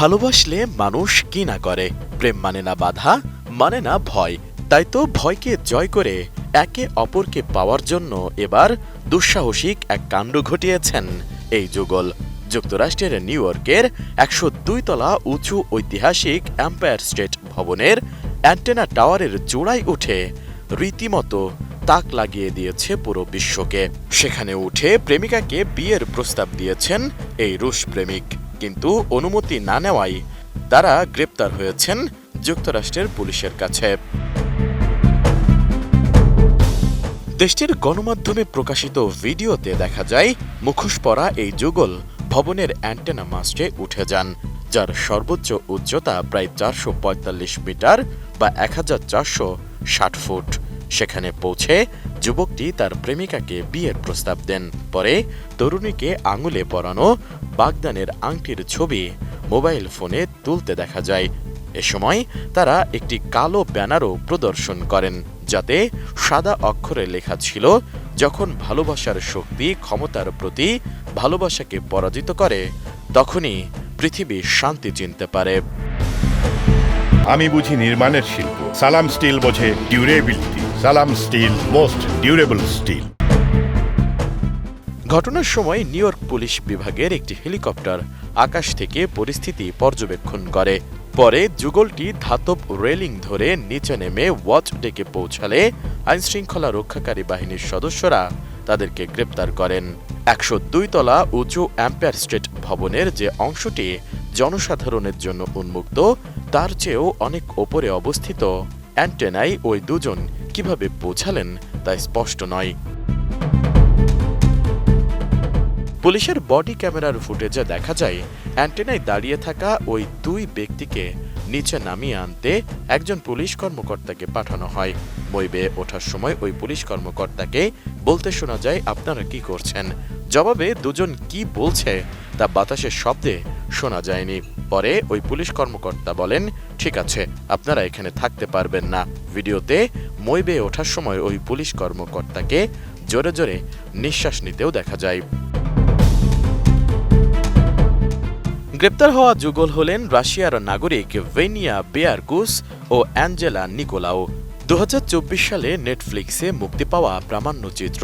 ভালোবাসলে মানুষ কি না করে। প্রেম মানে না বাধা, মানে না ভয়। তাই তো ভয়কে জয় করে একে অপরকে পাওয়ার জন্য এবার দুঃসাহসিক এক কাণ্ড ঘটিয়েছেন এই যুগল। যুক্তরাষ্ট্রের নিউ ইয়র্কের ১০২ তলা উঁচু ঐতিহাসিক এম্পায়ার স্টেট ভবনের অ্যান্টেনা টাওয়ারের চূড়ায় উঠে রীতিমতো তাক লাগিয়ে দিয়েছে পুরো বিশ্বকে। সেখানে উঠে প্রেমিকাকে বিয়ের প্রস্তাব দিয়েছেন এই রুশ প্রেমিক, কিন্তু অনুমতি না নেওয়ায় তারা গ্রেপ্তার হয়েছেন যুক্তরাষ্ট্রের পুলিশের কাছে। দেশটির গণমাধ্যমে প্রকাশিত ভিডিওতে দেখা যায় মুখোশ পরা এই যুগল ভবনের অ্যান্টেনা মাস্টে উঠে যান, যার সর্বোচ্চ উচ্চতা প্রায় ৪৪৫ মিটার বা ১৪৬০ ফুট। সেখানে পৌঁছে যুবকটি তার প্রেমিকাকে বিয়ের প্রস্তাব দেন। পরে তরুণীকে আঙুলে পরানো বাগদানের আংটির ছবি মোবাইল ফোনে তুলতে দেখা যায়। এ সময় তারা একটি কালো ব্যানারও প্রদর্শন করেন, যাতে সাদা অক্ষরে লেখা ছিল, যখন ভালোবাসার শক্তি ক্ষমতার প্রতি ভালোবাসাকে পরাজিত করে, তখনই পৃথিবী শান্তি চিনতে পারে। আমি বুঝি নির্মাণের শিল্প, সালাম স্টিল বোঝে ডিউরেবিলিটি। সালাম স্টিল, মোস্ট ডিউরেবল স্টিল। ঘটনার সময় নিউ ইয়র্ক পুলিশ বিভাগের একটি হেলিকপ্টার আকাশ থেকে পরিস্থিতি পর্যবেক্ষণ করে। পরে যুগলটি ধাতব রেলিং ধরে নিচে নেমে ওয়াচ ডেকে পৌঁছালে আইনশৃঙ্খলা রক্ষাকারী বাহিনীর সদস্যরা তাদেরকে গ্রেপ্তার করেন। ১০২ তলা উঁচু এম্পায়ার স্টেট ভবনের যে অংশটি জনসাধারণের জন্য উন্মুক্ত, তার চেয়েও অনেক ওপরে অবস্থিত অ্যান্টেনায় ওই দুজন কিভাবে পৌঁছালেন তা স্পষ্ট নয়। পুলিশের বডি ক্যামেরার ফুটেজে দেখা যায় অ্যান্টেনায় দাঁড়িয়ে থাকা ওই দুই ব্যক্তিকে নিচে নামিয়ে আনতে একজন পুলিশ কর্মকর্তাকে পাঠানো হয়। মই বেয়ে ওঠার সময় ওই পুলিশ কর্মকর্তাকে বলতে শোনা যায়, আপনারা কি করছেন? জবাবে দুজন কি বলছে তা বাতাসের শব্দে শোনা যায়নি। পরে ওই পুলিশ কর্মকর্তা বলেন, ঠিক আছে, আপনারা এখানে থাকতে পারবেন না। ভিডিওতে মই বেয়ে ওঠার সময় ওই পুলিশ কর্মকর্তাকে জোরে জোরে নিঃশ্বাস নিতেও দেখা যায়। গ্রেপ্তার হওয়া যুগল হলেন রাশিয়ার নাগরিক ভেনিয়া বেয়ারকুস ও অ্যাঞ্জেলা নিকোলাও। ২০২৪ সালে নেটফ্লিক্সে মুক্তি পাওয়া প্রামাণ্যচিত্র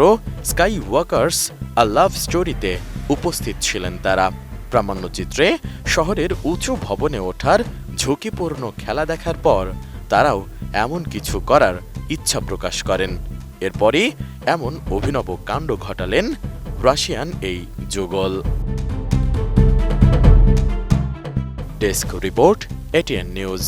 স্কাই ওয়াকার্স আ লাভ স্টোরিতে উপস্থিত ছিলেন তারা। প্রামাণ্যচিত্রে শহরের উঁচু ভবনে ওঠার ঝুঁকিপূর্ণ খেলা দেখার পর তারাও এমন কিছু করার ইচ্ছা প্রকাশ করেন। এরপরই এমন অভিনব কাণ্ড ঘটালেন রাশিয়ান এই যুগল। Desk report, ATN news.